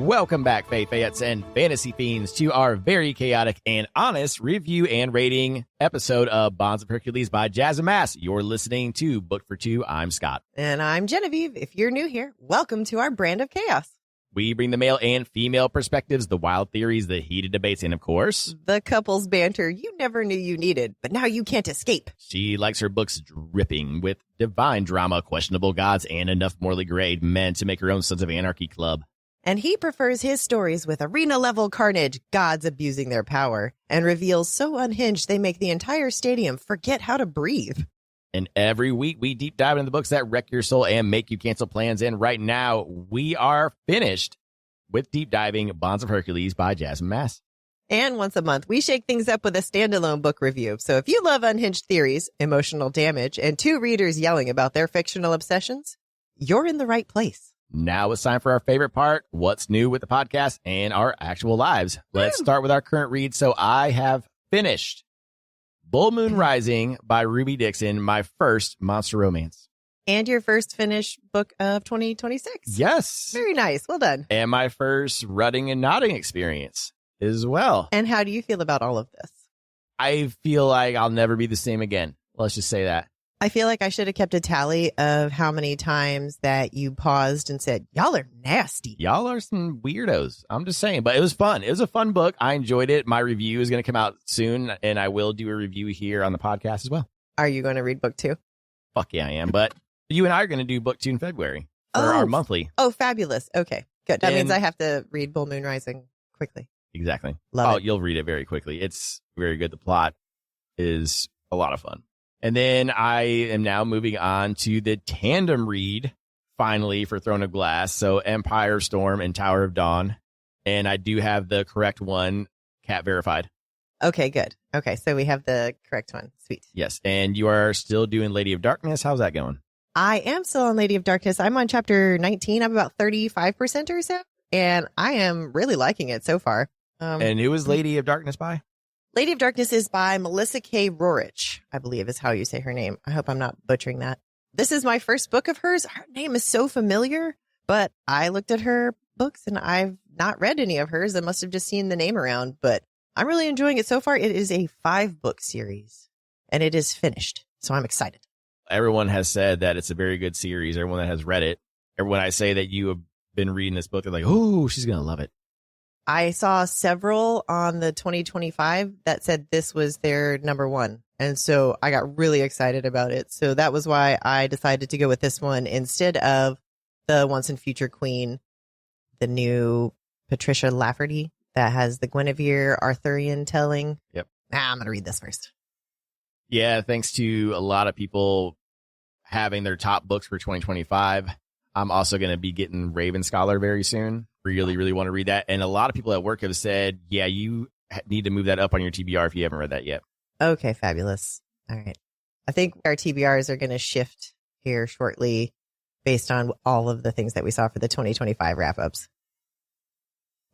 Welcome back, Fayettes and Fantasy Fiends, to our very chaotic and honest review and rating episode of Bonds of Hercules by Jasmine Mas. You're listening to Book for Two. I'm Scott. And I'm Genevieve. If you're new here, welcome to our brand of chaos. We bring the male and female perspectives, the wild theories, the heated debates, and of course, the couples banter you never knew you needed, but now you can't escape. She likes her books dripping with divine drama, questionable gods, and enough morally grade men to make her own Sons of Anarchy club. And he prefers his stories with arena-level carnage, gods abusing their power, and reveals so unhinged they make the entire stadium forget how to breathe. And every week we deep dive into the books that wreck your soul and make you cancel plans. And right now we are finished with deep diving Bonds of Hercules by Jasmine Mas. And once a month, we shake things up with a standalone book review. So if you love unhinged theories, emotional damage, and two readers yelling about their fictional obsessions, you're in the right place. Now it's time for our favorite part, what's new with the podcast and our actual lives. Let's start with our current read. So I have finished Bull Moon Rising by Ruby Dixon, my first monster romance. And your first finished book of 2026. Yes. Very nice. Well done. And my first rutting and nodding experience as well. And how do you feel about all of this? I feel like I'll never be the same again. Let's just say that. I feel like I should have kept a tally of how many times that you paused and said, y'all are nasty. Y'all are some weirdos. I'm just saying, but it was fun. It was a fun book. I enjoyed it. My review is going to come out soon, and I will do a review here on the podcast as well. Are you going to read book 2? Fuck yeah, I am. But you and I are going to do book 2 in February for our monthly. Oh, fabulous. Okay, good. That means I have to read Bull Moon Rising quickly. Exactly. Love it. You'll read it very quickly. It's very good. The plot is a lot of fun. And then I am now moving on to the tandem read, finally, for Throne of Glass. So Empire Storm and Tower of Dawn. And I do have the correct one, cat verified. Okay, good. Okay, so we have the correct one. Sweet. Yes. And you are still doing Lady of Darkness. How's that going? I am still on Lady of Darkness. I'm on chapter 19. I'm about 35% or so. And I am really liking it so far. And who is Lady of Darkness by? Lady of Darkness is by Melissa K. Rorich, I believe is how you say her name. I hope I'm not butchering that. This is my first book of hers. Her name is so familiar, but I looked at her books and I've not read any of hers. I must have just seen the name around, but I'm really enjoying it so far. It is a 5-book series and it is finished. So I'm excited. Everyone has said that it's a very good series. Everyone that has read it, everyone I say that you have been reading this book, they're like, oh, she's going to love it. I saw several on the 2025 that said this was their number one. And so I got really excited about it. So that was why I decided to go with this one instead of the Once and Future Queen, the new Patricia Lafferty that has the Guinevere Arthurian telling. Yep. I'm going to read this first. Yeah, thanks to a lot of people having their top books for 2025. I'm also going to be getting Raven Scholar very soon. Really want to read that. And a lot of people at work have said, yeah, you need to move that up on your TBR if you haven't read that yet. Okay, fabulous. All right. I think our TBRs are going to shift here shortly based on all of the things that we saw for the 2025 wrap-ups.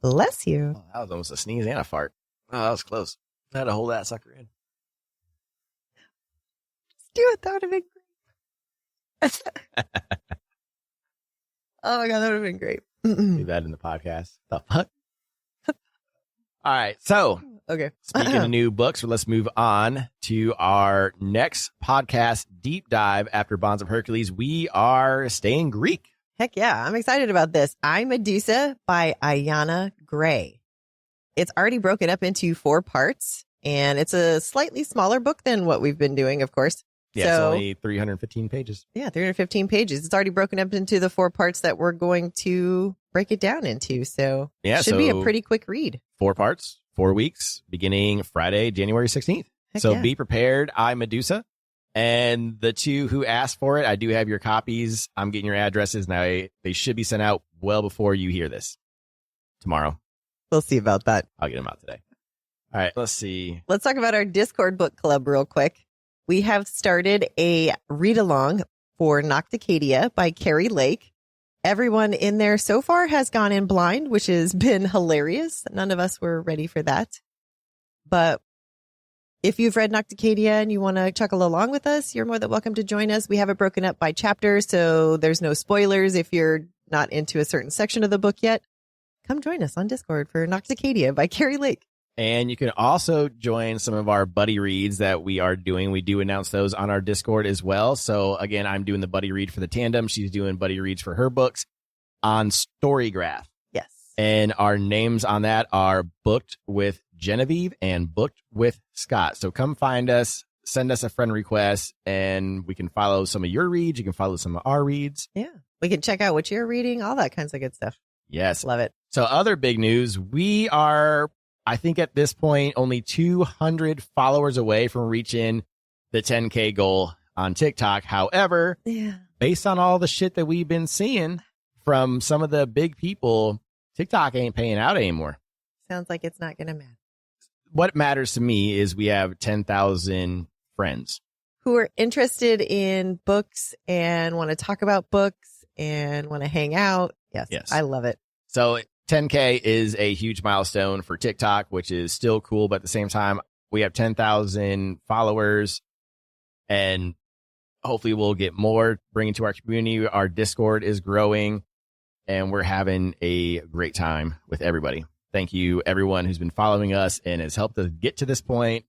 Bless you. Oh, that was almost a sneeze and a fart. Oh, that was close. I had to hold that sucker in. Just do it. That would have been great. Oh my God, that would have been great. Do that in the podcast. The fuck? All right. So, okay. Speaking of new books, let's move on to our next podcast deep dive after Bonds of Hercules. We are staying Greek. Heck yeah. I'm excited about this. I, Medusa by Ayanna Gray. It's already broken up into 4 parts, and it's a slightly smaller book than what we've been doing, of course. Yeah, it's only 315 pages. Yeah, 315 pages. It's already broken up into the 4 parts that we're going to break it down into. So yeah, it should be a pretty quick read. 4 parts, 4 weeks, beginning Friday, January 16th. Heck so yeah. Be prepared. I, Medusa. And the 2 who asked for it, I do have your copies. I'm getting your addresses. Now they should be sent out well before you hear this. Tomorrow. We'll see about that. I'll get them out today. All right, let's see. Let's talk about our Discord book club real quick. We have started a read-along for Nocticadia by Carrie Lake. Everyone in there so far has gone in blind, which has been hilarious. None of us were ready for that. But if you've read Nocticadia and you want to chuckle along with us, you're more than welcome to join us. We have it broken up by chapter, so there's no spoilers if you're not into a certain section of the book yet. come join us on Discord for Nocticadia by Carrie Lake. And you can also join some of our buddy reads that we are doing. We do announce those on our Discord as well. So again, I'm doing the buddy read for the tandem. She's doing buddy reads for her books on Storygraph. Yes. And our names on that are Booked with Genevieve and Booked with Scott. So come find us, send us a friend request, and we can follow some of your reads. You can follow some of our reads. Yeah. We can check out what you're reading, all that kinds of good stuff. Yes. Love it. So other big news, we are, I think at this point, only 200 followers away from reaching the 10K goal on TikTok. However, based on all the shit that we've been seeing from some of the big people, TikTok ain't paying out anymore. Sounds like it's not going to matter. What matters to me is we have 10,000 friends who are interested in books and want to talk about books and want to hang out. Yes. I love it. So 10K is a huge milestone for TikTok, which is still cool. But at the same time, we have 10,000 followers and hopefully we'll get more bringing to our community. Our Discord is growing and we're having a great time with everybody. Thank you, everyone who's been following us and has helped us get to this point.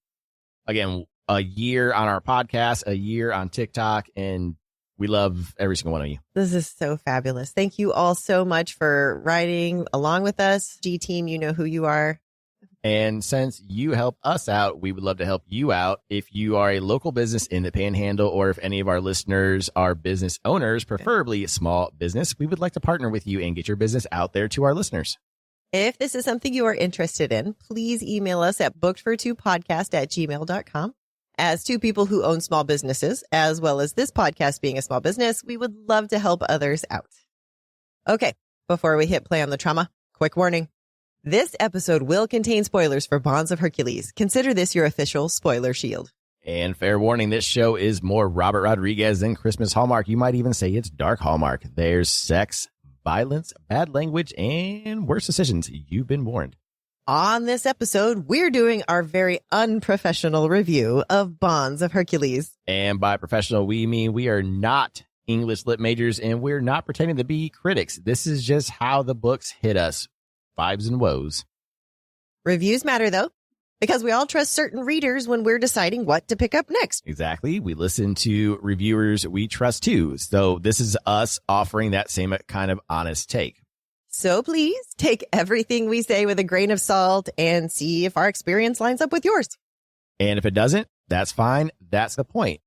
Again, a year on our podcast, a year on TikTok, and we love every single one of you. This is so fabulous. Thank you all so much for riding along with us. G-Team, you know who you are. And since you help us out, we would love to help you out. If you are a local business in the Panhandle, or if any of our listeners are business owners, preferably a small business, we would like to partner with you and get your business out there to our listeners. If this is something you are interested in, please email us at bookedfor2podcast@gmail.com. As two people who own small businesses, as well as this podcast being a small business, we would love to help others out. Okay, before we hit play on the trauma, quick warning. This episode will contain spoilers for Bonds of Hercules. Consider this your official spoiler shield. And fair warning, this show is more Robert Rodriguez than Christmas Hallmark. You might even say it's dark Hallmark. There's sex, violence, bad language, and worse decisions. You've been warned. On this episode, we're doing our very unprofessional review of Bonds of Hercules. And by professional, we mean we are not English lit majors and we're not pretending to be critics. This is just how the books hit us. Vibes and woes. Reviews matter, though, because we all trust certain readers when we're deciding what to pick up next. Exactly. We listen to reviewers we trust, too. So this is us offering that same kind of honest take. So please take everything we say with a grain of salt and see if our experience lines up with yours. And if it doesn't, that's fine. That's the point.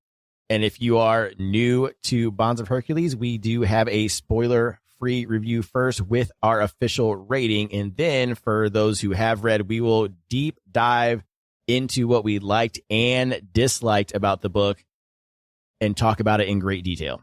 And if you are new to Bonds of Hercules, we do have a spoiler-free review first with our official rating. And then for those who have read, we will deep dive into what we liked and disliked about the book and talk about it in great detail.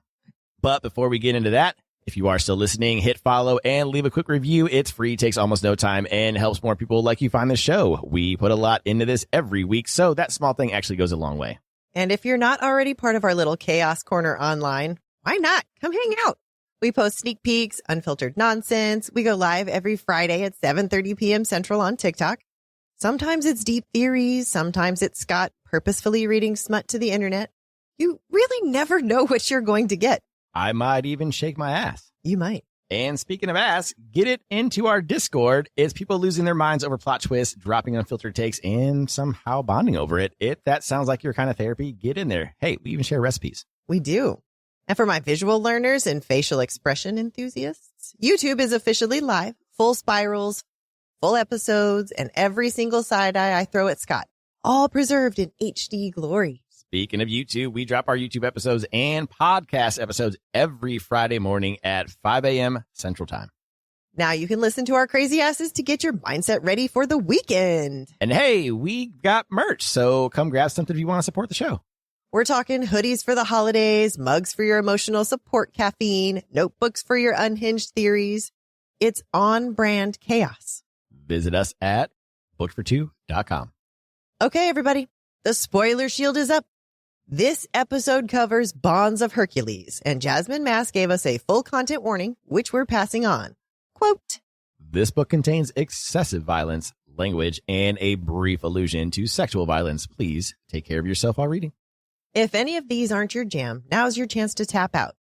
But before we get into that, if you are still listening, hit follow and leave a quick review. It's free, takes almost no time, and helps more people like you find the show. We put a lot into this every week, so that small thing actually goes a long way. And if you're not already part of our little chaos corner online, why not? Come hang out. We post sneak peeks, unfiltered nonsense. We go live every Friday at 7:30 p.m. Central on TikTok. Sometimes it's deep theories. Sometimes it's Scott purposefully reading smut to the internet. You really never know what you're going to get. I might even shake my ass. You might. And speaking of ass, get it into our Discord. It's people losing their minds over plot twists, dropping unfiltered takes, and somehow bonding over it. If that sounds like your kind of therapy, get in there. Hey, we even share recipes. We do. And for my visual learners and facial expression enthusiasts, YouTube is officially live. Full spirals, full episodes, and every single side eye I throw at Scott. All preserved in HD glory. Speaking of YouTube, we drop our YouTube episodes and podcast episodes every Friday morning at 5 a.m. Central Time. Now you can listen to our crazy asses to get your mindset ready for the weekend. And hey, we got merch, so come grab something if you want to support the show. We're talking hoodies for the holidays, mugs for your emotional support caffeine, notebooks for your unhinged theories. It's on-brand chaos. Visit us at bookedfor2.com. Okay, everybody, the spoiler shield is up. This episode covers Bonds of Hercules, and Jasmine Mas gave us a full content warning, which we're passing on. Quote, "This book contains excessive violence, language, and a brief allusion to sexual violence. Please take care of yourself while reading." If any of these aren't your jam, now's your chance to tap out.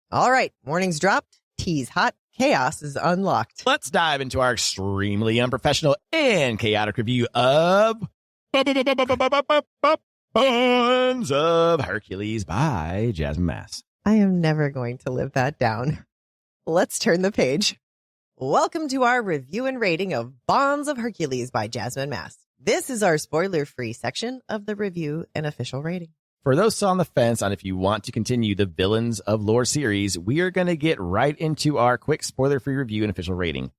All right, warnings dropped, tea's hot, Chaos is unlocked. Let's dive into our extremely unprofessional and chaotic review of Bonds of Hercules by Jasmine Mas. I am never going to live that down. Let's turn the page. Welcome to our review and rating of Bonds of Hercules by Jasmine Mas. This is our spoiler-free section of the review and official rating. For those still on the fence on if you want to continue the Villains of Lore series, we are going to get right into our quick spoiler-free review and official rating.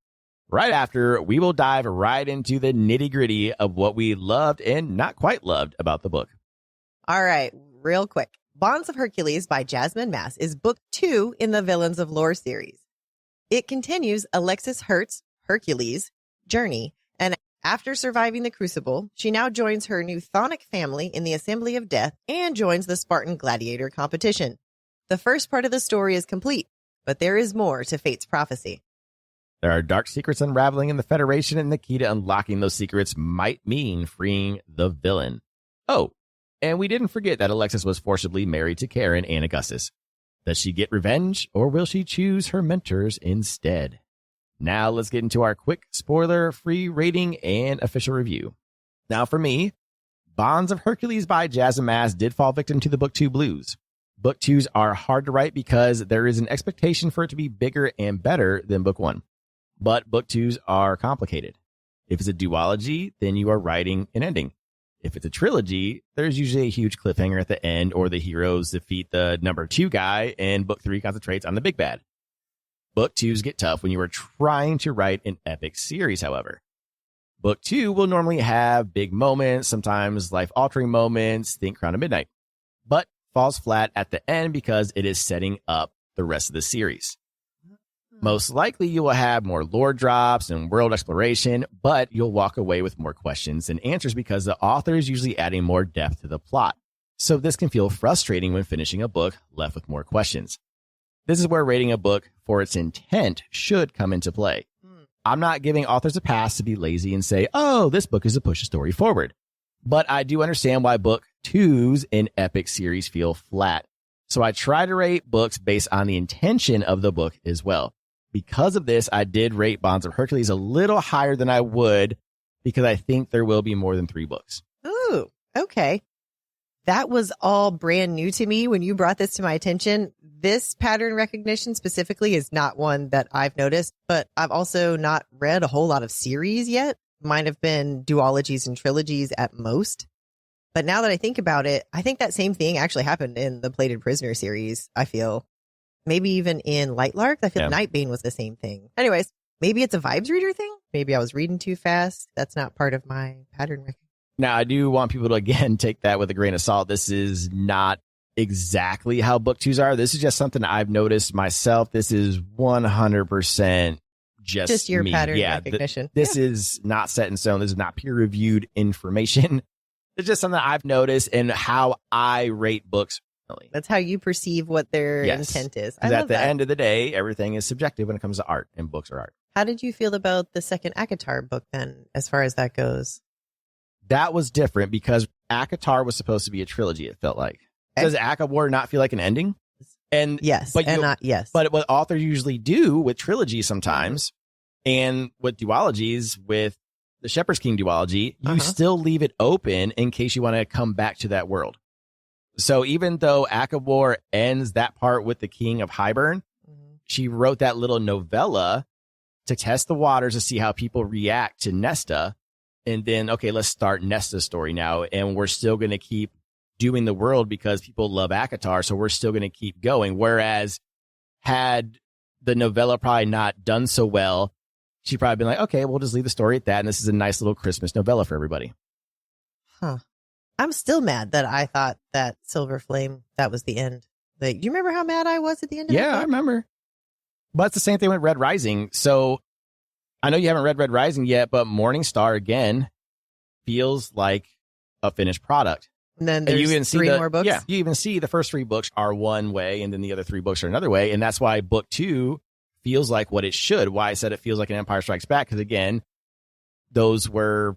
Right after, we will dive right into the nitty-gritty of what we loved and not quite loved about the book. All right, real quick. Bonds of Hercules by Jasmine Mas is book 2 in the Villains of Lore series. It continues Alexis Hertz's Hercules' journey, and after surviving the Crucible, she now joins her new Chthonic family in the Assembly of Death and joins the Spartan Gladiator competition. The first part of the story is complete, but there is more to Fate's prophecy. There are dark secrets unraveling in the Federation, and the key to unlocking those secrets might mean freeing the villain. Oh, and we didn't forget that Alexis was forcibly married to Karen and Augustus. Does she get revenge, or will she choose her mentors instead? Now let's get into our quick spoiler-free rating and official review. Now for me, Bonds of Hercules by Jasmine Mas did fall victim to the Book 2 blues. Book 2s are hard to write because there is an expectation for it to be bigger and better than Book 1. But Book 2s are complicated. If it's a duology, then you are writing an ending. If it's a trilogy, there's usually a huge cliffhanger at the end, or the heroes defeat the number 2 guy, and Book 3 concentrates on the big bad. Book 2s get tough when you are trying to write an epic series, however. Book 2 will normally have big moments, sometimes life-altering moments, think Crown of Midnight, but falls flat at the end because it is setting up the rest of the series. Most likely you will have more lore drops and world exploration, but you'll walk away with more questions and answers because the author is usually adding more depth to the plot. So this can feel frustrating when finishing a book left with more questions. This is where rating a book for its intent should come into play. I'm not giving authors a pass to be lazy and say, oh, this book is to push a story forward. But I do understand why book 2s in epic series feel flat. So I try to rate books based on the intention of the book as well. Because of this, I did rate Bonds of Hercules a little higher than I would because I think there will be more than 3 books. Ooh, okay. That was all brand new to me when you brought this to my attention. This pattern recognition specifically is not one that I've noticed, but I've also not read a whole lot of series yet. Mine have been duologies and trilogies at most. But now that I think about it, I think that same thing actually happened in the Plated Prisoner series, I feel. Maybe even in Lightlark. I feel Nightbane was the same thing. Anyways, maybe it's a vibes reader thing. Maybe I was reading too fast. That's not part of my pattern recognition. Now, I do want people to, again, take that with a grain of salt. This is not exactly how book 2s are. This is just something I've noticed myself. This is 100% just your me. pattern recognition. This is not set in stone. This is not peer-reviewed information. It's just something I've noticed and how I rate books. That's how you perceive what their intent is. I love at the end of the day, everything is subjective when it comes to art, and books are art. How did you feel about the second ACOTAR book then, as far as that goes? That was different because ACOTAR was supposed to be a trilogy, it felt like. Does ACOWAR not feel like an ending? And yes, but and not yes. But what authors usually do with trilogies sometimes, and with duologies, with the Shepherd's King duology, you still leave it open in case you want to come back to that world. So even though ACOWAR ends that part with the King of Highburn, she wrote that little novella to test the waters to see how people react to Nesta. And then, okay, let's start Nesta's story now. And we're still going to keep doing the world because people love ACOTAR. So we're still going to keep going. Whereas had the novella probably not done so well, she'd probably been like, okay, we'll just leave the story at that. And this is a nice little Christmas novella for everybody. Huh. I'm still mad that I thought that Silver Flame, that was the end. Like, do you remember how mad I was at the end of that? Yeah, I remember. But it's the same thing with Red Rising. So I know you haven't read Red Rising yet, but Morningstar, again, feels like a finished product. And then there's you three more books? Yeah, you even see the first 3 books are one way, and then the other 3 books are another way. And that's why book 2 feels like what it should. Why I said it feels like an Empire Strikes Back, because, again, those were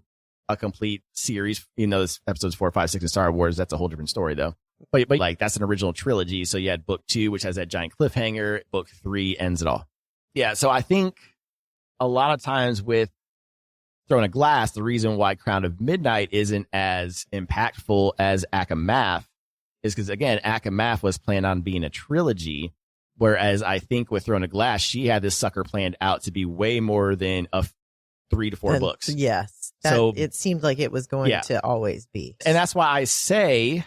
a complete series. You know, this episodes 4, 5, 6 in Star Wars. That's a whole different story, though. But like, that's an original trilogy. So you had book 2, which has that giant cliffhanger. Book 3 ends it all. Yeah, so I think a lot of times with Throne of Glass, the reason why Crown of Midnight isn't as impactful as Akamath is because, again, Akamath was planned on being a trilogy, whereas I think with Throne of Glass, she had this sucker planned out to be way more than 3 to 4 books. Yes. So it seemed like it was going to always be. And that's why I say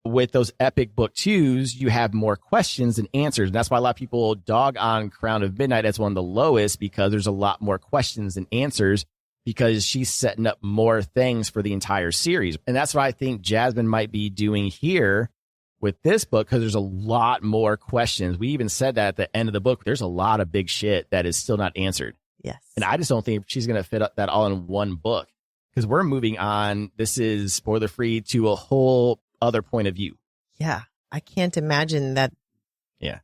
with those epic book 2s, you have more questions than answers. And that's why a lot of people dog on Crown of Midnight as one of the lowest, because there's a lot more questions than answers, because she's setting up more things for the entire series. And that's what I think Jasmine might be doing here with this book, because there's a lot more questions. We even said that at the end of the book, there's a lot of big shit that is still not answered. Yes. And I just don't think she's going to fit that all in one book, because we're moving on. This is spoiler free to a whole other point of view. Yeah. I can't imagine that. Yeah.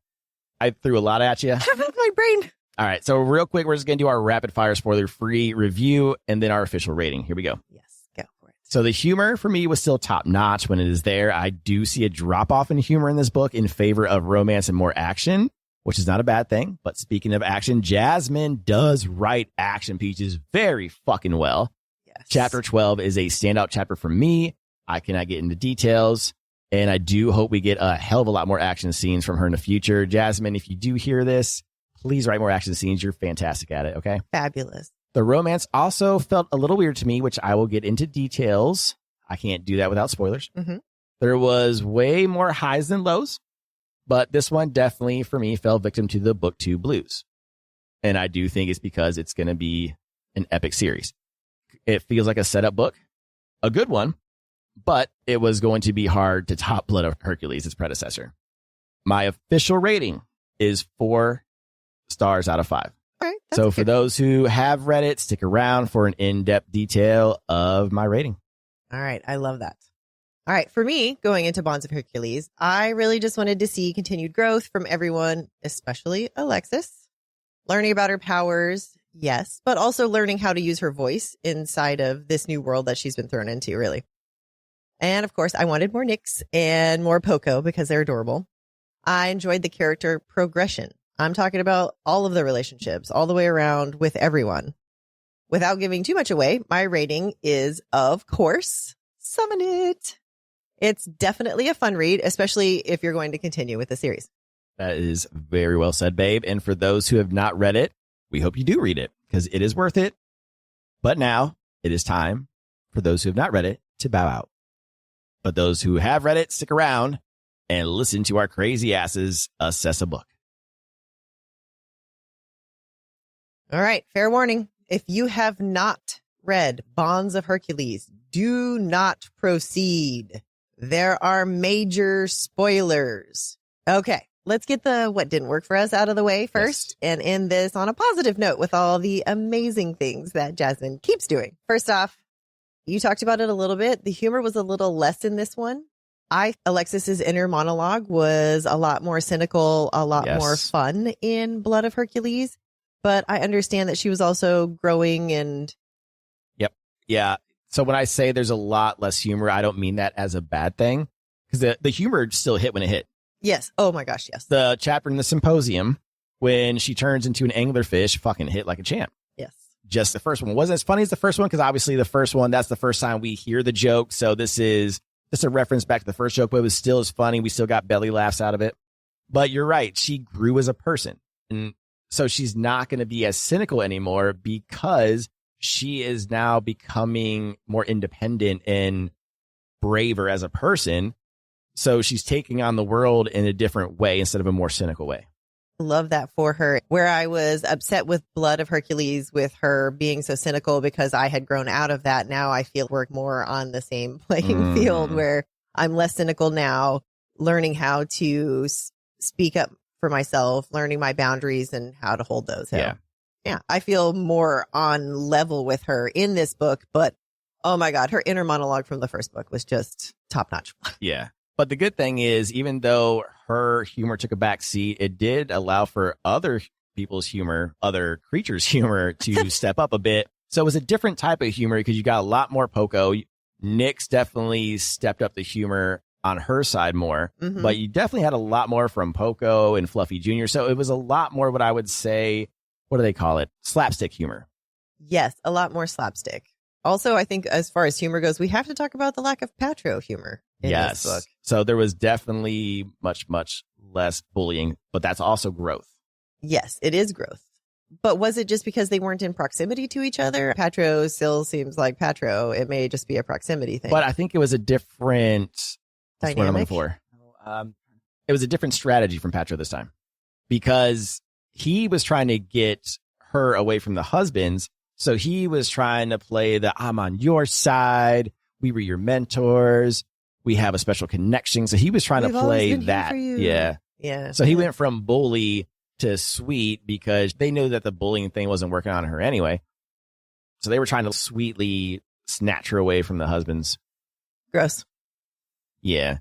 I threw a lot at you. My brain. All right. So real quick, we're just going to do our rapid fire spoiler free review and then our official rating. Here we go. Yes. Go for it. So the humor for me was still top notch when it is there. I do see a drop off in humor in this book in favor of romance and more action, which is not a bad thing. But speaking of action, Jasmine does write action pieces very fucking well. Yes. Chapter 12 is a standout chapter for me. I cannot get into details. And I do hope we get a hell of a lot more action scenes from her in the future. Jasmine, if you do hear this, please write more action scenes. You're fantastic at it. Okay. Fabulous. The romance also felt a little weird to me, which I will get into details. I can't do that without spoilers. Mm-hmm. There was way more highs than lows, but this one definitely for me fell victim to the book 2 blues. And I do think it's because it's going to be an epic series. It feels like a setup book, a good one, but it was going to be hard to top Blood of Hercules, its predecessor. My official rating is 4 stars out of 5. All right, so for those who have read it, stick around for an in-depth detail of my rating. All right. I love that. All right. For me, going into Bonds of Hercules, I really just wanted to see continued growth from everyone, especially Alexis. Learning about her powers, yes, but also learning how to use her voice inside of this new world that she's been thrown into, really. And of course, I wanted more Nyx and more Poco because they're adorable. I enjoyed the character progression. I'm talking about all of the relationships all the way around with everyone. Without giving too much away, my rating is, of course, Summon It. It's definitely a fun read, especially if you're going to continue with the series. That is very well said, babe. And for those who have not read it, we hope you do read it because it is worth it. But now it is time for those who have not read it to bow out. But those who have read it, stick around and listen to our crazy asses assess a book. All right. Fair warning. If you have not read Bonds of Hercules, do not proceed. There are major spoilers. Okay. Let's get the what didn't work for us out of the way first and end this on a positive note with all the amazing things that Jasmine keeps doing. First off, you talked about it a little bit. The humor was a little less in this one. Alexis's inner monologue was a lot more cynical, a lot more fun in Blood of Hercules. But I understand that she was also growing and. Yep. Yeah. So when I say there's a lot less humor, I don't mean that as a bad thing, because the humor still hit when it hit. Yes. Oh my gosh. Yes. The chapter in the symposium when she turns into an anglerfish fucking hit like a champ. Yes. Just the first one wasn't as funny as the first one, because obviously the first one, that's the first time we hear the joke. So this is just a reference back to the first joke, but it was still as funny. We still got belly laughs out of it. But you're right. She grew as a person. And so she's not going to be as cynical anymore because she is now becoming more independent and braver as a person. So she's taking on the world in a different way instead of a more cynical way. Love that for her. Where I was upset with Blood of Hercules with her being so cynical because I had grown out of that. Now I feel we're more on the same playing field where I'm less cynical now, learning how to speak up for myself, learning my boundaries and how to hold those. So, yeah. I feel more on level with her in this book, but oh my God, her inner monologue from the first book was just top notch. Yeah. But the good thing is, even though her humor took a back seat, it did allow for other people's humor, other creatures' humor to step up a bit. So it was a different type of humor because you got a lot more Poco. Nyx definitely stepped up the humor on her side more, but you definitely had a lot more from Poco and Fluffy Jr. So it was a lot more what I would say what do they call it? Slapstick humor. Yes, a lot more slapstick. Also, I think as far as humor goes, we have to talk about the lack of Patro humor in this book. So there was definitely much, much less bullying, but that's also growth. Yes, it is growth. But was it just because they weren't in proximity to each other? Patro still seems like Patro. It may just be a proximity thing. But I think it was a different dynamic. It was a different strategy from Patro this time because he was trying to get her away from the husbands. So he was trying to play the I'm on your side. We were your mentors. We have a special connection. So he was trying to play that. Yeah. Yeah. So he went from bully to sweet because they knew that the bullying thing wasn't working on her anyway. So they were trying to sweetly snatch her away from the husbands. Gross. Yeah.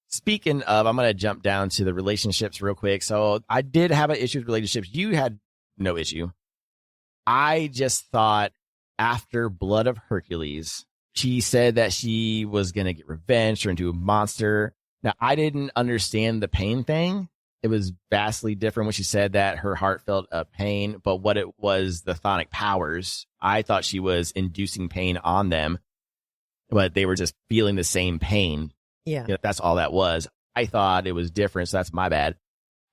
Speaking of, I'm going to jump down to the relationships real quick. So I did have an issue with relationships. You had no issue. I just thought after Blood of Hercules, she said that she was going to get revenge or into a monster. Now, I didn't understand the pain thing. It was vastly different when she said that her heart felt a pain, but what it was, the chthonic powers, I thought she was inducing pain on them, but they were just feeling the same pain. Yeah. You know, that's all that was. I thought it was different, so that's my bad.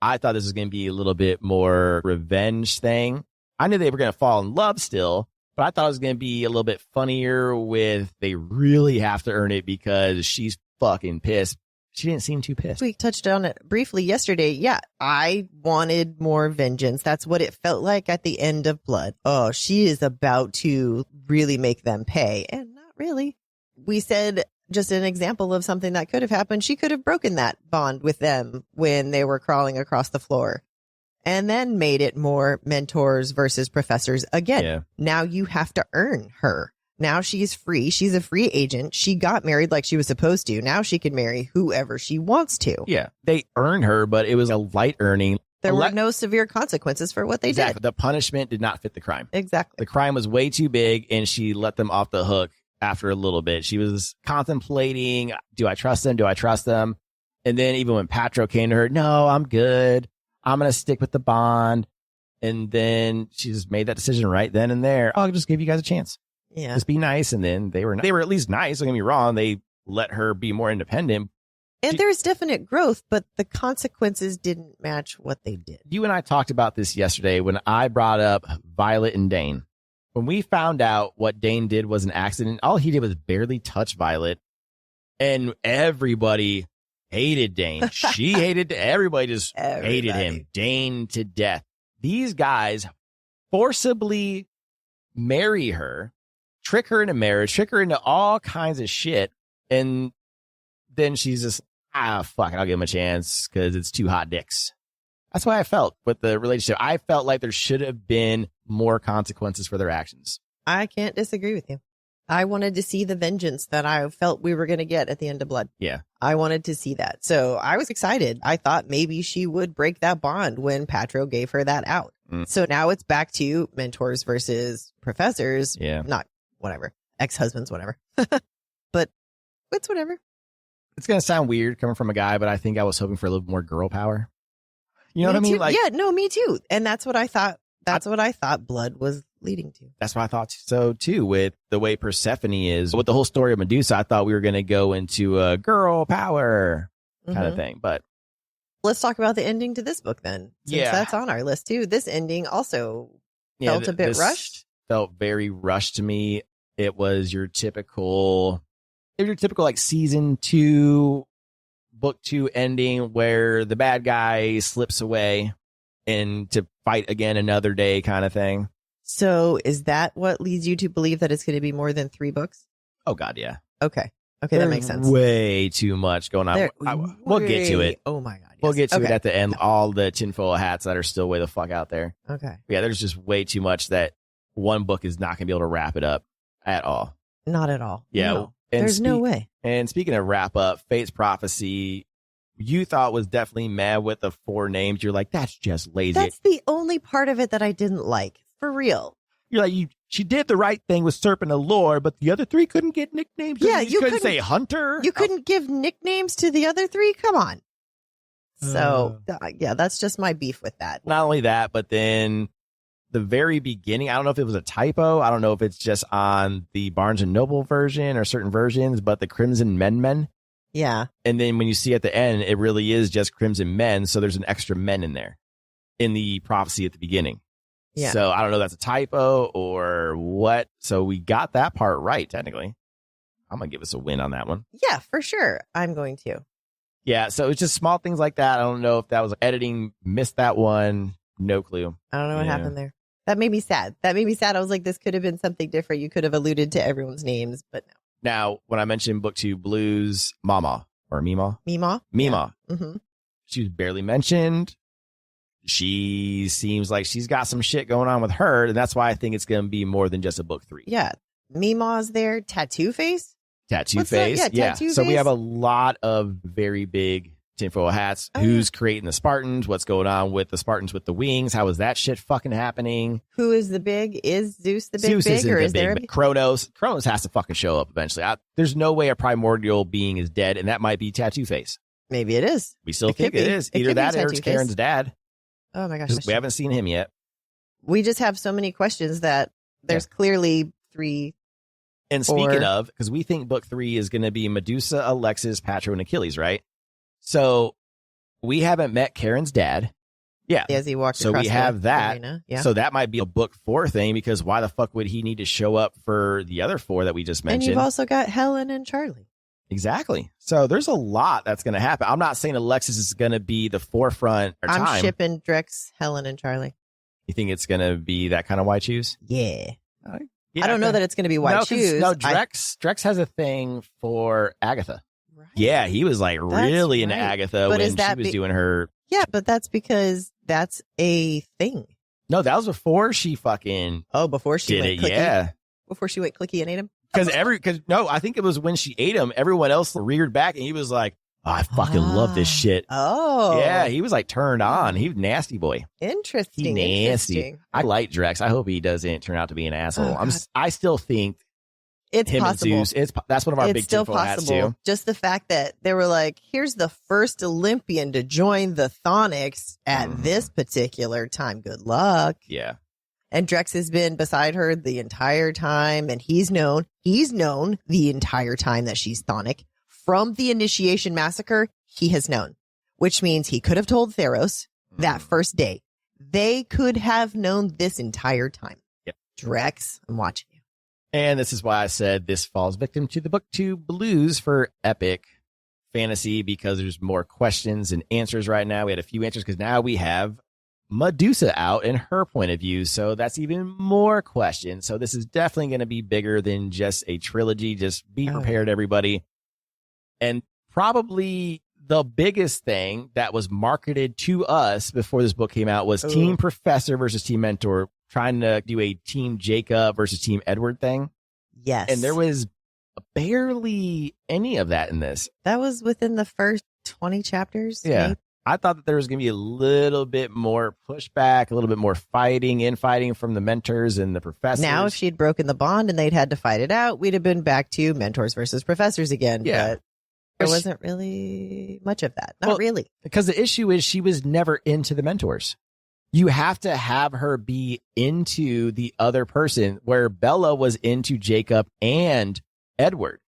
I thought this was going to be a little bit more revenge thing. I knew they were going to fall in love still, but I thought it was going to be a little bit funnier with they really have to earn it because she's fucking pissed. She didn't seem too pissed. We touched on it briefly yesterday. Yeah, I wanted more vengeance. That's what it felt like at the end of Blood. Oh, she is about to really make them pay. And not really. We said just an example of something that could have happened. She could have broken that bond with them when they were crawling across the floor and then made it more mentors versus professors. Again, Yeah. Now you have to earn her. Now she's free. She's a free agent. She got married like she was supposed to. Now she can marry whoever she wants to. Yeah, they earned her, but it was a light earning. There were no severe consequences for what they did. The punishment did not fit the crime. Exactly. The crime was way too big, and she let them off the hook after a little bit. She was contemplating, do I trust them? Do I trust them? And then even when Patro came to her, no, I'm good. I'm going to stick with the bond. And then she just made that decision right then and there. I'll just give you guys a chance. Yeah. Just be nice. And then they were at least nice. Don't get me wrong. They let her be more independent. And there's definite growth, but the consequences didn't match what they did. You and I talked about this yesterday when I brought up Violet and Dane. When we found out what Dane did was an accident, all he did was barely touch Violet. And everybody hated Dane. She hated, everybody just hated him. Dane to death. These guys forcibly marry her, trick her into marriage, trick her into all kinds of shit. And then she's just, fuck it, I'll give him a chance because it's two hot dicks. That's why I felt with the relationship. I felt like there should have been more consequences for their actions. I can't disagree with you. I wanted to see the vengeance that I felt we were going to get at the end of Blood. Yeah. I wanted to see that. So I was excited. I thought maybe she would break that bond when Patro gave her that out. So now it's back to mentors versus professors. Yeah. Not whatever. Ex-husbands, whatever. But it's whatever. It's going to sound weird coming from a guy, but I think I was hoping for a little more girl power. You know what I mean? Too. Like, yeah, no, me too. And that's what I thought. That's what I thought Blood was leading to. That's what I thought so too, with the way Persephone is. With the whole story of Medusa, I thought we were going to go into a girl power kind of thing. But let's talk about the ending to this book then. Since that's on our list too. This ending also felt a bit rushed. Felt very rushed to me. It was your typical like season 2, book 2 ending where the bad guy slips away and to fight again another day kind of thing. So is that what leads you to believe that it's going to be more than 3 books? Oh, God, yeah. Okay, that makes sense. Way too much going on. We'll get to it. Oh, my God. Yes. We'll get to it at the end. All the tinfoil hats that are still way the fuck out there. Okay. Yeah, there's just way too much that one book is not going to be able to wrap it up at all. Not at all. Yeah. No. There's no way. And speaking of wrap up, Fate's Prophecy, you thought was definitely mad with the 4 names. You're like, that's just lazy. That's the only part of it that I didn't like. For real. You're like, she did the right thing with Serpent Allure, but the other 3 couldn't get nicknames. Yeah, you couldn't say Hunter. You couldn't give nicknames to the other 3? Come on. So, yeah, that's just my beef with that. Not only that, but then the very beginning, I don't know if it was a typo. I don't know if it's just on the Barnes and Noble version or certain versions, but the Crimson Men. Yeah. And then when you see at the end, it really is just Crimson Men. So there's an extra men in there in the prophecy at the beginning. Yeah. So I don't know if that's a typo or what. So we got that part right, technically. I'm going to give us a win on that one. Yeah, for sure. I'm going to. Yeah. So it's just small things like that. I don't know if that was editing, missed that one. No clue. I don't know what happened there. That made me sad. I was like, this could have been something different. You could have alluded to everyone's names, but no. Now, when I mentioned book 2, Blues, Mama or Mima. Mima. Yeah. Mm-hmm. She was barely mentioned. She seems like she's got some shit going on with her, and that's why I think it's going to be more than just a book 3. Yeah. Mima's there. Tattoo face. Tattoo What's face. that? Yeah, tattoo So face. we have a lot of very big tinfoil hats. Who's creating the Spartans? What's going on with the Spartans with the wings? How is that shit fucking happening? Who is the big? Is Zeus the big? Zeus isn't or the is there big? Kronos has to fucking show up eventually. There's no way a primordial being is dead, and that might be Tattoo Face. Maybe it is. We still think it is. Either that or it's Karen's dad. Oh my gosh. We haven't seen him yet. We just have so many questions that there's clearly 3. And speaking of, because we think book 3 is going to be Medusa, Alexis, Patro, and Achilles, right? So we haven't met Karen's dad. Yeah. As he walked so across we have that. arena. Yeah. So that might be a book 4 thing, because why the fuck would he need to show up for the other 4 that we just mentioned? And you've also got Helen and Charlie. Exactly. So there's a lot that's going to happen. I'm not saying Alexis is going to be the forefront or time. I'm shipping Drex, Helen, and Charlie. You think it's going to be that kind of why choose? Yeah. Yeah, I don't know that it's going to be why choose. No, Drex has a thing for Agatha. Right. Yeah, he was like really into Agatha when she was doing her. Yeah, but that's because that's a thing. No, that was before she fucking. Oh, before she did went it. clicky? Yeah. Before she went clicky and ate him? Because I think it was when she ate him, everyone else reared back and he was like, oh, I fucking love this shit. Oh. Yeah, he was like turned on. He was nasty boy. Interesting. He nasty. Interesting. I like Drex. I hope he doesn't turn out to be an asshole. Oh, I still think it's him possible. and Zeus, that's one of our big still tinfoil hats possible. too. Just the fact that they were like, here's the first Olympian to join the Chthonics at this particular time. Good luck. Yeah. And Drex has been beside her the entire time, and he's known the entire time that she's Chthonic. From the Initiation Massacre, he has known, which means he could have told Theros that first day. They could have known this entire time. Yep. Drex, I'm watching you. And this is why I said this falls victim to the book 2 Blues for epic fantasy, because there's more questions and answers right now. We had a few answers because now we have Medusa out and her point of view. So that's even more questions. So this is definitely going to be bigger than just a trilogy. Just be prepared, everybody. And probably the biggest thing that was marketed to us before this book came out was Team Professor versus Team Mentor, trying to do a Team Jacob versus Team Edward thing. Yes. And there was barely any of that in this. That was within the first 20 chapters. Yeah. Maybe? I thought that there was going to be a little bit more pushback, a little bit more infighting from the mentors and the professors. Now, if she'd broken the bond and they'd had to fight it out, we'd have been back to mentors versus professors again. Yeah. But there wasn't really much of that. Not really. Because the issue is she was never into the mentors. You have to have her be into the other person, where Bella was into Jacob and Edward.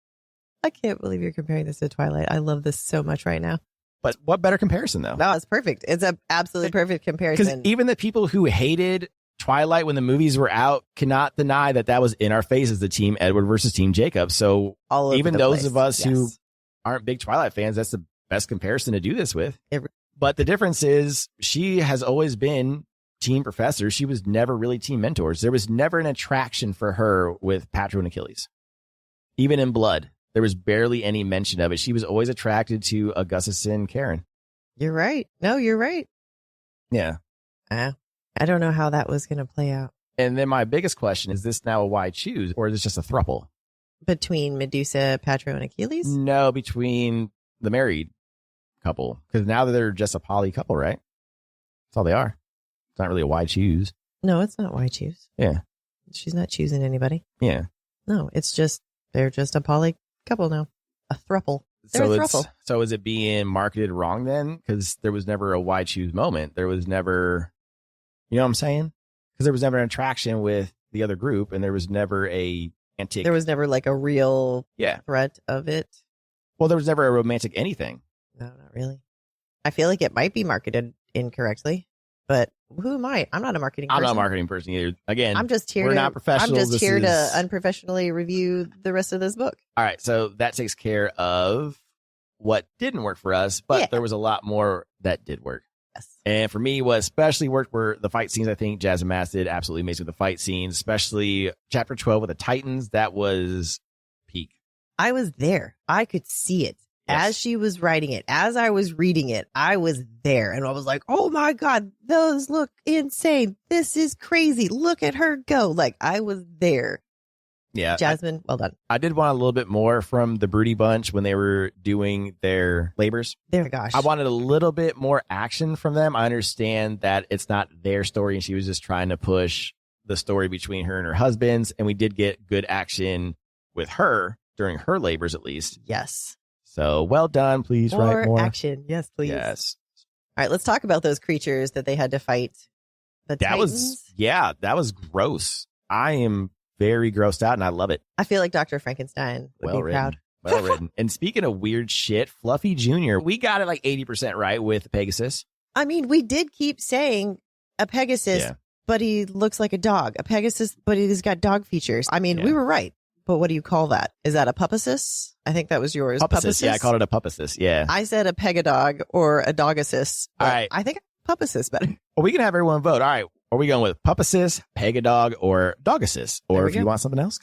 I can't believe you're comparing this to Twilight. I love this so much right now. But what better comparison, though? No, it's perfect. It's an absolutely perfect comparison. Because even the people who hated Twilight when the movies were out cannot deny that that was in our faces, the Team Edward versus Team Jacob. So even those of us who aren't big Twilight fans, that's the best comparison to do this with. But the difference is she has always been Team Professor. She was never really Team Mentors. There was never an attraction for her with Patro and Achilles. Even in Blood, there was barely any mention of it. She was always attracted to Augustus and Karen. You're right. No, you're right. Yeah. I don't know how that was going to play out. And then my biggest question, is this now a why choose, or is this just a throuple? Between Medusa, Patro, and Achilles? No, between the married couple. Because now they're just a poly couple, right? That's all they are. It's not really a why choose. No, it's not why choose. Yeah. She's not choosing anybody. Yeah. No, it's just, they're just a poly couple now. A throuple. They're a throuple. So is it being marketed wrong then? Because there was never a why choose moment. There was never, you know what I'm saying? because there was never an attraction with the other group, and there was never a antique. There was never like a real Yeah. threat of it. Well, there was never a romantic anything. No, not really. I feel like it might be marketed incorrectly, but who am I? I'm not a marketing person. I'm not a marketing person either. Again, I'm just here we're to, not professionals. I'm just This here to is- unprofessionally review the rest of this book. All right, so that takes care of what didn't work for us, but Yeah. there was a lot more that did work. Yes. And for me, what especially worked were the fight scenes. I think Jasmine Mas did absolutely amazing with the fight scenes, especially chapter 12 with the Titans. That was peak. I was there. I could see it. Yes. As she was writing it, as I was reading it, I was there and I was like, oh my God, those look insane. This is crazy. Look at her go. Like I was there. Yeah. Jasmine, well done. I did want a little bit more from the Broody Bunch when they were doing their labors. There, gosh. I wanted a little bit more action from them. I understand that it's not their story and she was just trying to push the story between her and her husbands. And we did get good action with her during her labors, at least. Yes. So well done. Please write more action. Yes, please. Yes. All right, let's talk about those creatures that they had to fight. The That Titans. that was gross. I am very grossed out and I love it. I feel like Dr. Frankenstein would Well be written. proud. Well written. And speaking of weird shit, Fluffy Jr., we got it like 80% right with Pegasus. I mean, we did keep saying a Pegasus, Yeah. but he looks like a dog. A Pegasus, but he's got dog features. I mean, Yeah. we were right. But what do you call that? Is that a puppasus? I think that was yours. Puppasus. Yeah, I called it a puppasus. Yeah. I said a pegadog or a dogasus. All right. I think puppasus better. Well, we can have everyone vote. All right. Are we going with puppasus, pegadog, or dogasus? There Or we if you go. want something else?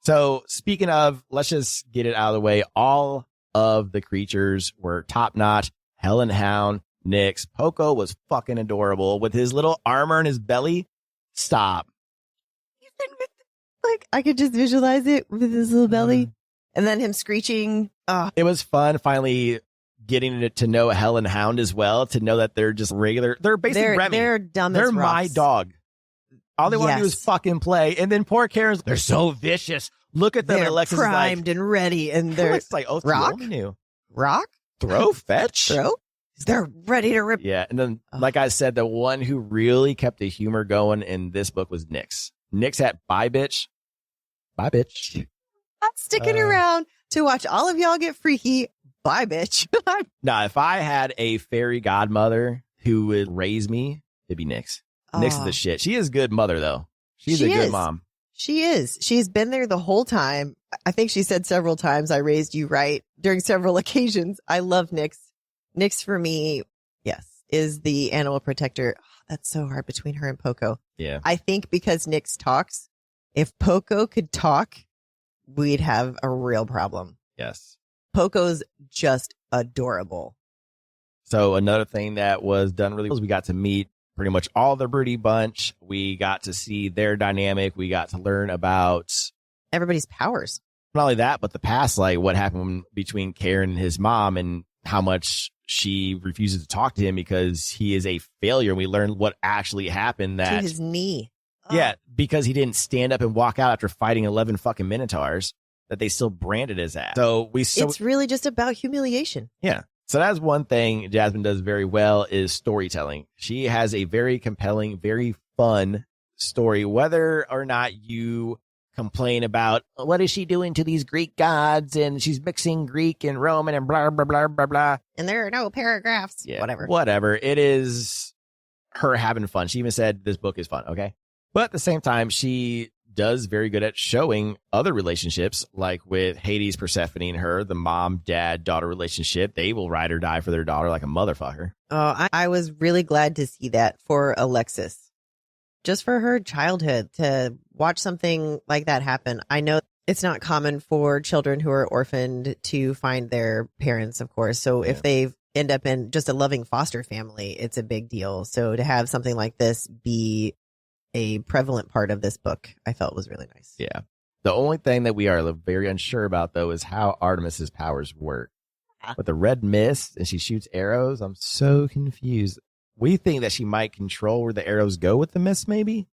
So speaking of, let's just get it out of the way. All of the creatures were top notch. Hell and Hound, Nyx. Poco was fucking adorable with his little armor and his belly. Stop. Like, I could just visualize it with his little belly. And then him screeching. It was fun finally getting to know Hell and Hound as well, to know that they're just regular. They're basically Remy. They're dumb They're as my rocks. dog. All they want to do is Yes. fucking play. And then poor Karen's, they're so vicious. Look at them. They're and Alexis primed is and ready. And like, they're Alexis is like, oh, Rock? you only knew. rock, Throw, fetch. throw. They're ready to rip. Yeah. And then, like I said, the one who really kept the humor going in this book was Nyx. Nyx had bye bitch. Bye bitch. I'm sticking around to watch all of y'all get freaky. Bye, bitch. Now, if I had a fairy godmother who would raise me, it'd be Nyx. Nyx is the shit. She is a good mother, though. She's a She good is. mom. She is. She's been there the whole time. I think she said several times, I raised you right during several occasions. I love Nyx. Nyx for me, yes, is the animal protector. Oh, that's so hard between her and Poco. Yeah. I think because Nyx talks, if Poco could talk, we'd have a real problem. Yes. Poco's just adorable. So another thing that was done really well was we got to meet pretty much all the Broody Bunch. We got to see their dynamic. We got to learn about Everybody's powers. not only that, but the past, like what happened between Karen and his mom and how much she refuses to talk to him because he is a failure. And we learned what actually happened To that, his knee. yeah, because he didn't stand up and walk out after fighting 11 fucking Minotaurs, that they still branded his ass. So It's really just about humiliation. yeah. So that's one thing Jasmine does very well is storytelling. She has a very compelling, very fun story, whether or not you complain about what is she doing to these Greek gods and she's mixing Greek and Roman and blah, blah, blah, blah, blah. And there are no paragraphs. Yeah, Whatever. Whatever. It is her having fun. She even said this book is fun. Okay. But at the same time, she does very good at showing other relationships, like with Hades, Persephone, and her, the mom, dad, daughter relationship. They will ride or die for their daughter like a motherfucker. Oh, I was really glad to see that for Alexis. Just for her childhood to watch something like that happen. I know it's not common for children who are orphaned to find their parents, of course. So if they end up in just a loving foster family, it's a big deal. So to have something like this be a prevalent part of this book, I felt was really nice. Yeah. The only thing that we are very unsure about, though, is how Artemis's powers work. With the red mist and she shoots arrows, I'm so confused. We think that she might control where the arrows go with the mist, maybe?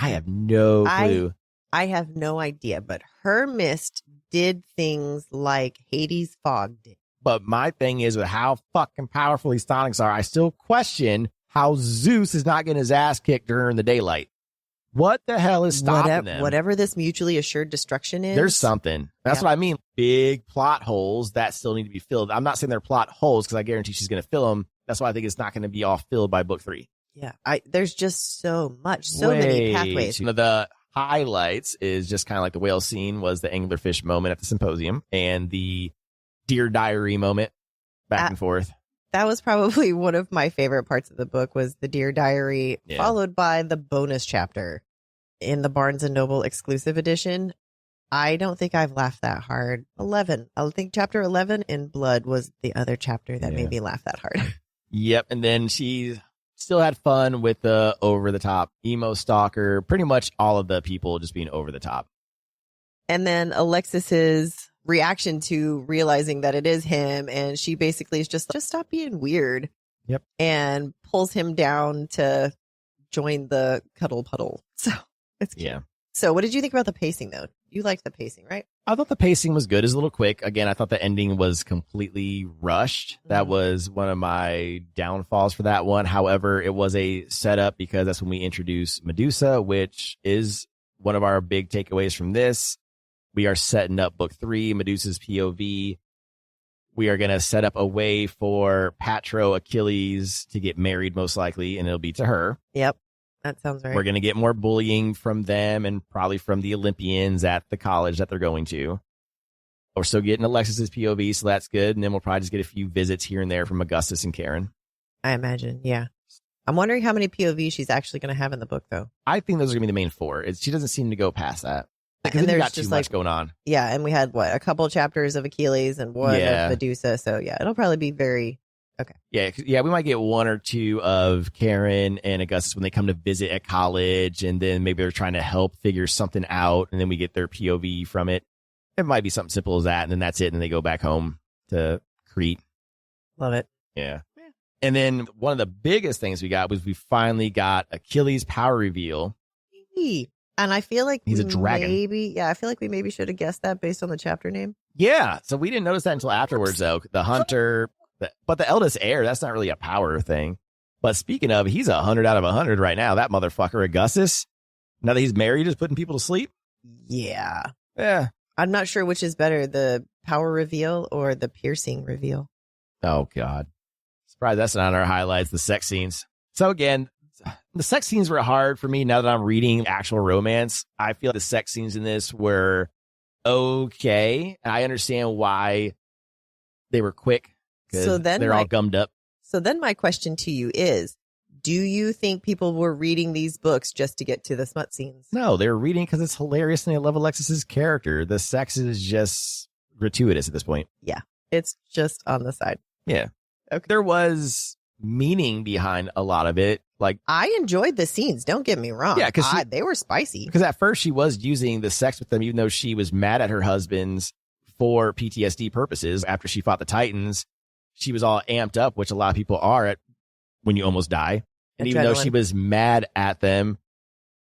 I have no clue. I have no idea, but her mist did things like Hades' fog did. But my thing is with how fucking powerful these sonics are, I still question how Zeus is not getting his ass kicked during the daylight. What the hell is stopping them? Whatever this mutually assured destruction is. There's something. That's what I mean. Big plot holes that still need to be filled. I'm not saying they're plot holes because I guarantee she's going to fill them. That's why I think it's not going to be all filled by book 3. Yeah. There's just so much, many pathways. One of the highlights is just kind of like the whale scene was the anglerfish moment at the symposium and the Dear Diary moment back and forth. That was probably one of my favorite parts of the book was the Dear Diary, followed by the bonus chapter in the Barnes & Noble exclusive edition. I don't think I've laughed that hard. 11. I think chapter 11 in Blood was the other chapter that made me laugh that hard. Yep. And then she still had fun with the over the top emo stalker, pretty much all of the people just being over the top. And then Alexis's reaction to realizing that it is him, and she basically is just stop being weird. Yep. And pulls him down to join the cuddle puddle. So it's cute. Yeah. So what did you think about the pacing though? You liked the pacing, right? I thought the pacing was good. It's a little quick. Again, I thought the ending was completely rushed. That was one of my downfalls for that one. However, it was a setup because that's when we introduce Medusa, which is one of our big takeaways from this. We are setting up book 3, Medusa's POV. We are going to set up a way for Patro Achilles to get married, most likely, and it'll be to her. Yep. That sounds right. We're going to get more bullying from them and probably from the Olympians at the college that they're going to. We're still getting Alexis's POV, so that's good. And then we'll probably just get a few visits here and there from Augustus and Karen. I imagine, yeah. I'm wondering how many POVs she's actually going to have in the book, though. I think those are going to be the main 4. She doesn't seem to go past that. And there's got just too much going on. Yeah, and we had a couple chapters of Achilles and one of Medusa. So yeah, it'll probably be very okay. Yeah, we might get 1 or 2 of Karen and Augustus when they come to visit at college, and then maybe they're trying to help figure something out, and then we get their POV from it. It might be something simple as that, and then that's it, and then they go back home to Crete. Love it. Yeah. And then one of the biggest things we got was we finally got Achilles' power reveal. And I feel like he's a dragon. I feel like we maybe should have guessed that based on the chapter name. Yeah. So we didn't notice that until afterwards, though. The hunter, but the eldest heir, that's not really a power thing. But speaking of, he's 100 out of 100 right now. That motherfucker, Augustus. Now that he's married, just putting people to sleep. Yeah. Yeah. I'm not sure which is better, the power reveal or the piercing reveal. Oh, God. Surprised that's not on our highlights, the sex scenes. So again, the sex scenes were hard for me now that I'm reading actual romance. I feel the sex scenes in this were okay. I understand why they were quick. So then they're all gummed up. So then my question to you is, do you think people were reading these books just to get to the smut scenes? No, they were reading because it's hilarious and they love Alexis's character. The sex is just gratuitous at this point. Yeah, it's just on the side. Yeah. Okay. There was meaning behind a lot of it. Like, I enjoyed the scenes. Don't get me wrong. Yeah, because they were spicy. Because at first she was using the sex with them, even though she was mad at her husbands for PTSD purposes. After she fought the Titans, she was all amped up, which a lot of people are when you almost die. And even though she was mad at them,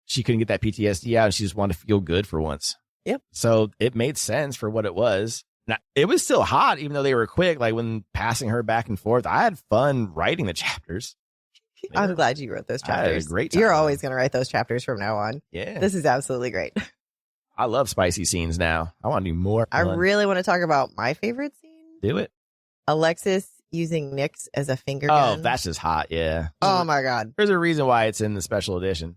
she couldn't get that PTSD out, and she just wanted to feel good for once. Yep. So it made sense for what it was. Now, it was still hot, even though they were quick. Like when passing her back and forth, I had fun writing the chapters. I'm glad you wrote those chapters. I had a great time. You're always going to write those chapters from now on. Yeah. This is absolutely great. I love spicy scenes now. I want to do more. I really want to talk about my favorite scene. Do it. Alexis using Nyx as a finger gun. Oh, that's just hot. Yeah. Oh my God. There's a reason why it's in the special edition.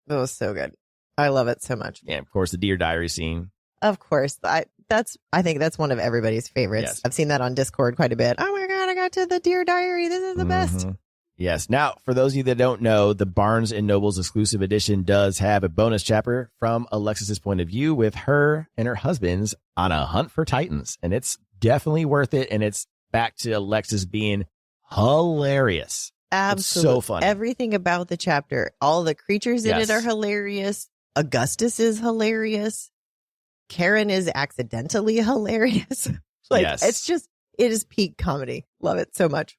It was so good. I love it so much. Yeah. Of course, the Dear Diary scene. Of course. I think that's one of everybody's favorites. Yes. I've seen that on Discord quite a bit. Oh my God, I got to the Dear Diary. This is the best. Yes. Now, for those of you that don't know, the Barnes & Noble's exclusive edition does have a bonus chapter from Alexis's point of view with her and her husband's on a hunt for Titans. And it's definitely worth it. And it's back to Alexis being hilarious. Absolutely. It's so funny. Everything about the chapter, all the creatures in it are hilarious. Augustus is hilarious. Karen is accidentally hilarious. It is peak comedy. Love it so much.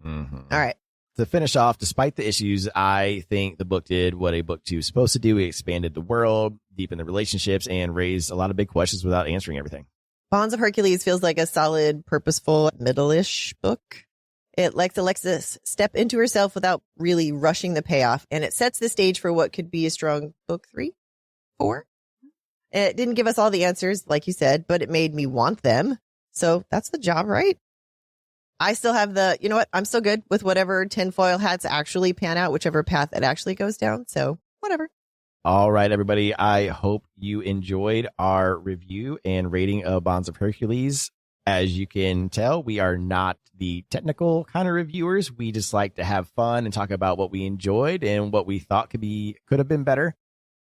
All right. To finish off, despite the issues, I think the book did what a book 2 is supposed to do. It expanded the world, deepened the relationships, and raised a lot of big questions without answering everything. Bonds of Hercules feels like a solid, purposeful, middle-ish book. It lets Alexis step into herself without really rushing the payoff, and it sets the stage for what could be a strong book 3, 4. It didn't give us all the answers, like you said, but it made me want them. So that's the job, right? I still have you know what? I'm still good with whatever tinfoil hats actually pan out, whichever path it actually goes down. So whatever. All right, everybody. I hope you enjoyed our review and rating of Bonds of Hercules. As you can tell, we are not the technical kind of reviewers. We just like to have fun and talk about what we enjoyed and what we thought could have been better,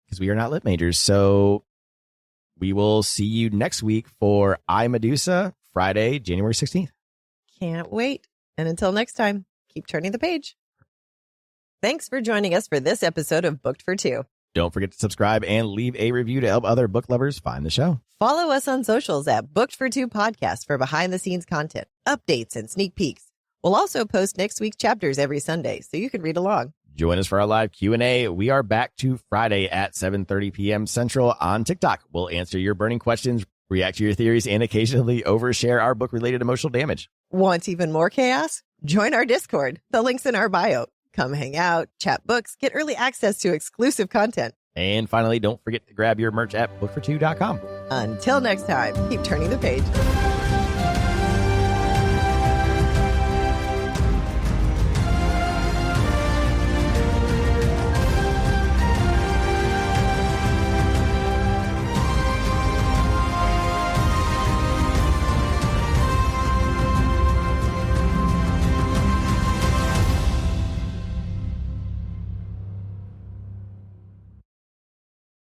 because we are not lit majors. So we will see you next week for I, Medusa, Friday, January 16th. Can't wait. And until next time, keep turning the page. Thanks for joining us for this episode of Booked for Two. Don't forget to subscribe and leave a review to help other book lovers find the show. Follow us on socials at Booked for Two Podcast for behind-the-scenes content, updates, and sneak peeks. We'll also post next week's chapters every Sunday, so you can read along. Join us for our live Q&A. We are back to Friday at 7:30 p.m. Central on TikTok. We'll answer your burning questions, react to your theories, and occasionally overshare our book-related emotional damage. Want even more chaos? Join our Discord. The link's in our bio. Come hang out, chat books, get early access to exclusive content. And finally, don't forget to grab your merch at bookfor2.com. Until next time, keep turning the page.